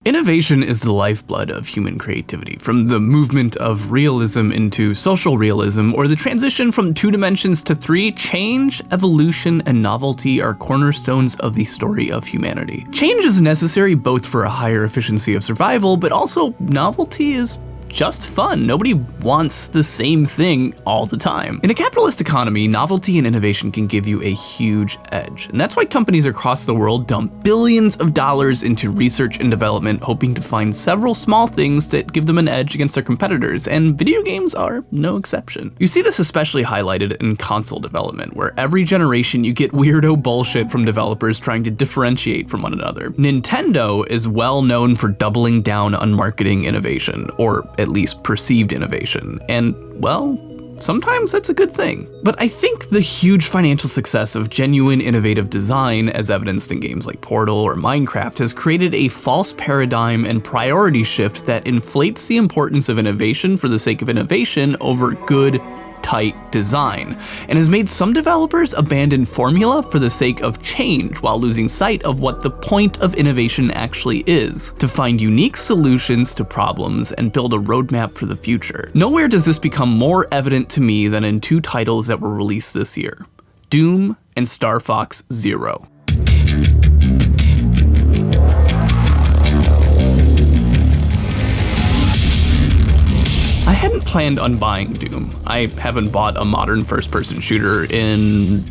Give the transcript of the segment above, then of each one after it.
Innovation is the lifeblood of human creativity, from the movement of realism into social realism, or the transition from 2 dimensions to 3. Change, evolution, and novelty are cornerstones of the story of humanity. Change is necessary both for a higher efficiency of survival, but also novelty is just fun. Nobody wants the same thing all the time. In a capitalist economy, novelty and innovation can give you a huge edge. And that's why companies across the world dump billions of dollars into research and development, hoping to find several small things that give them an edge against their competitors, and video games are no exception. You see this especially highlighted in console development, where every generation you get weirdo bullshit from developers trying to differentiate from one another. Nintendo is well known for doubling down on marketing innovation, or at least perceived innovation, and well, sometimes that's a good thing. But I think the huge financial success of genuine innovative design, as evidenced in games like Portal or Minecraft, has created a false paradigm and priority shift that inflates the importance of innovation for the sake of innovation over good, tight design, and has made some developers abandon formula for the sake of change while losing sight of what the point of innovation actually is: to find unique solutions to problems and build a roadmap for the future. Nowhere does this become more evident to me than in 2 titles that were released this year: Doom and Star Fox Zero. I hadn't planned on buying Doom. I haven't bought a modern first-person shooter in...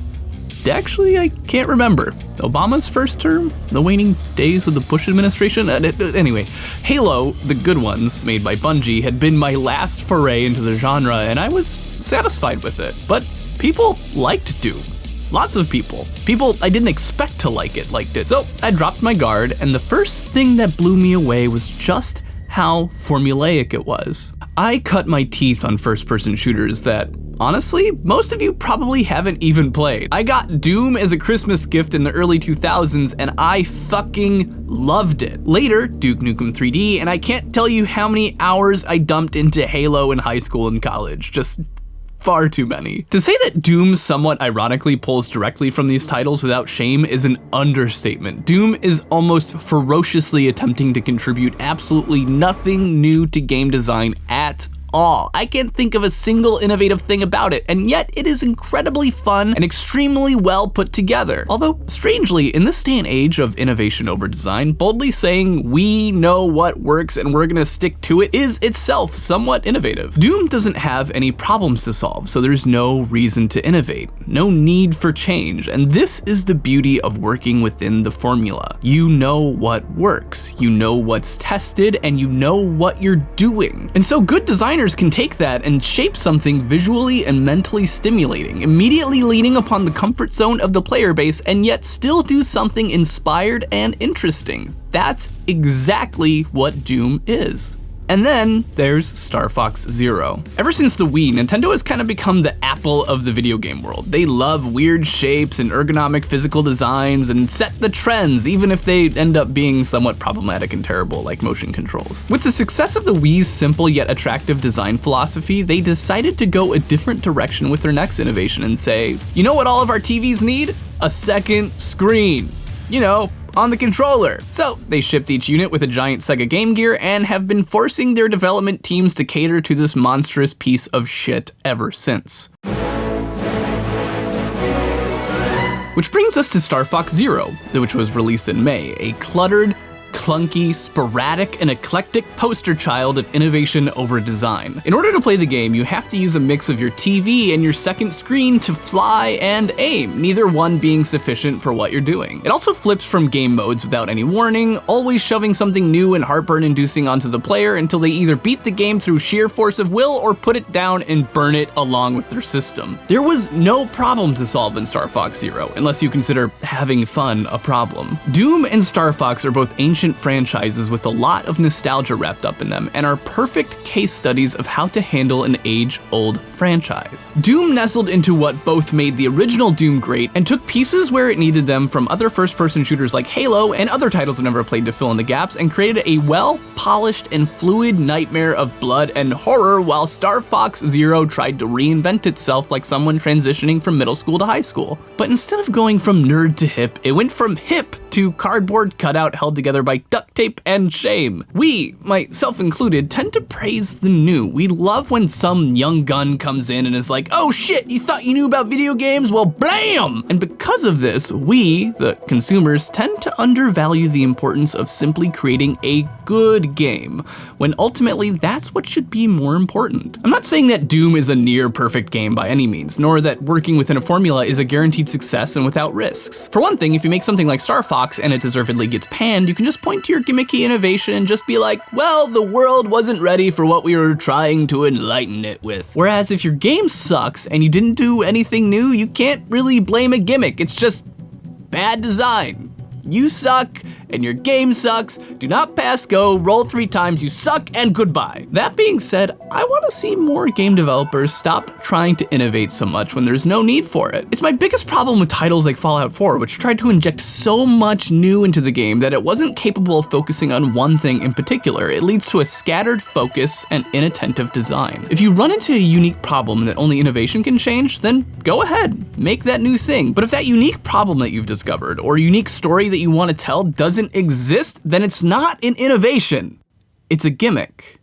actually, I can't remember. Obama's first term? The waning days of the Bush administration? Anyway, Halo, the good ones, made by Bungie, had been my last foray into the genre, and I was satisfied with it. But people liked Doom. Lots of people. People I didn't expect to like it liked it. So I dropped my guard, and the first thing that blew me away was just how formulaic it was. I cut my teeth on first-person shooters that, honestly, most of you probably haven't even played. I got Doom as a Christmas gift in the early 2000s, and I fucking loved it. Later, Duke Nukem 3D, and I can't tell you how many hours I dumped into Halo in high school and college. Just far too many. To say that Doom somewhat ironically pulls directly from these titles without shame is an understatement. Doom is almost ferociously attempting to contribute absolutely nothing new to game design at all. I can't think of a single innovative thing about it, and yet it is incredibly fun and extremely well put together. Although, strangely, in this day and age of innovation over design, boldly saying we know what works and we're gonna stick to it is itself somewhat innovative. Doom doesn't have any problems to solve, so there's no reason to innovate, no need for change, and this is the beauty of working within the formula. You know what works, you know what's tested, and you know what you're doing. And so good designers can take that and shape something visually and mentally stimulating, immediately leaning upon the comfort zone of the player base, and yet still do something inspired and interesting. That's exactly what Doom is. And then there's Star Fox Zero. Ever since the Wii, Nintendo has kind of become the Apple of the video game world. They love weird shapes and ergonomic physical designs and set the trends, even if they end up being somewhat problematic and terrible, like motion controls. With the success of the Wii's simple yet attractive design philosophy, they decided to go a different direction with their next innovation and say, you know what all of our TVs need? A second screen. You know, on the controller. So they shipped each unit with a giant Sega Game Gear and have been forcing their development teams to cater to this monstrous piece of shit ever since. Which brings us to Star Fox Zero, which was released in May, a cluttered, clunky, sporadic, and eclectic poster child of innovation over design. In order to play the game, you have to use a mix of your TV and your second screen to fly and aim, neither one being sufficient for what you're doing. It also flips from game modes without any warning, always shoving something new and heartburn-inducing onto the player until they either beat the game through sheer force of will or put it down and burn it along with their system. There was no problem to solve in Star Fox Zero, unless you consider having fun a problem. Doom and Star Fox are both ancient franchises with a lot of nostalgia wrapped up in them and are perfect case studies of how to handle an age-old franchise. Doom nestled into what both made the original Doom great and took pieces where it needed them from other first-person shooters like Halo and other titles I never played to fill in the gaps, and created a well-polished and fluid nightmare of blood and horror, while Star Fox Zero tried to reinvent itself like someone transitioning from middle school to high school. But instead of going from nerd to hip, it went from hip to cardboard cutout held together by duct tape and shame. We, myself included, tend to praise the new. We love when some young gun comes in and is like, oh shit, you thought you knew about video games? Well, blam! And because of this, we, the consumers, tend to undervalue the importance of simply creating a good game, when ultimately that's what should be more important. I'm not saying that Doom is a near perfect game by any means, nor that working within a formula is a guaranteed success and without risks. For one thing, if you make something like Star Fox and it deservedly gets panned, you can just point to your gimmicky innovation and just be like, well, the world wasn't ready for what we were trying to enlighten it with. Whereas if your game sucks and you didn't do anything new, you can't really blame a gimmick. It's just bad design. You suck, and your game sucks. Do not pass go, roll 3 times, you suck, and goodbye. That being said, I want to see more game developers stop trying to innovate so much when there's no need for it. It's my biggest problem with titles like Fallout 4, which tried to inject so much new into the game that it wasn't capable of focusing on one thing in particular. It leads to a scattered focus and inattentive design. If you run into a unique problem that only innovation can change, then go ahead, make that new thing. But if that unique problem that you've discovered, or unique story that you want to tell doesn't exist, then it's not an innovation. It's a gimmick.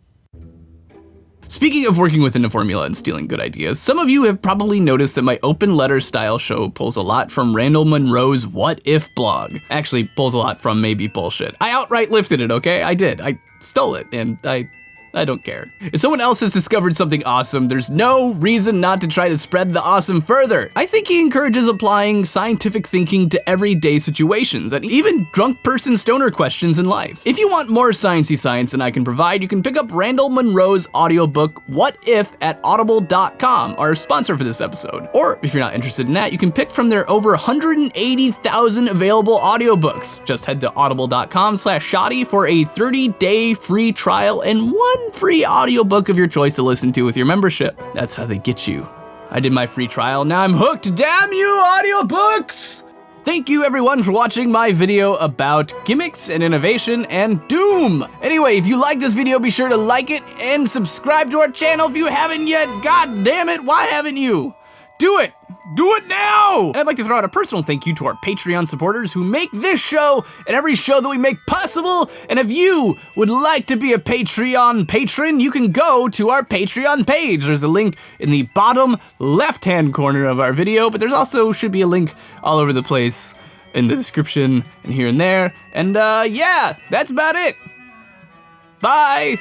Speaking of working within a formula and stealing good ideas, some of you have probably noticed that my open letter style show pulls a lot from Randall Munroe's What If blog. Actually, pulls a lot from Maybe Bullshit. I outright lifted it, okay? I did. I stole it, and I don't care. If someone else has discovered something awesome, there's no reason not to try to spread the awesome further. I think he encourages applying scientific thinking to everyday situations, and even drunk person stoner questions in life. If you want more sciencey science than I can provide, you can pick up Randall Munroe's audiobook, What If, at audible.com, our sponsor for this episode. Or, if you're not interested in that, you can pick from their over 180,000 available audiobooks. Just head to audible.com/shoddy for a 30-day free trial and 1 free audiobook of your choice to listen to with your membership. That's how they get you. I did my free trial, now I'm hooked. Damn you, audiobooks! Thank you everyone for watching my video about gimmicks and innovation and Doom. Anyway, if you like this video, be sure to like it and subscribe to our channel if you haven't yet. God damn it, why haven't you? Do it! Do it now! And I'd like to throw out a personal thank you to our Patreon supporters who make this show and every show that we make possible. And if you would like to be a Patreon patron, you can go to our Patreon page. There's a link in the bottom left-hand corner of our video, but there's also should be a link all over the place in the description and here and there. And yeah, that's about it. Bye!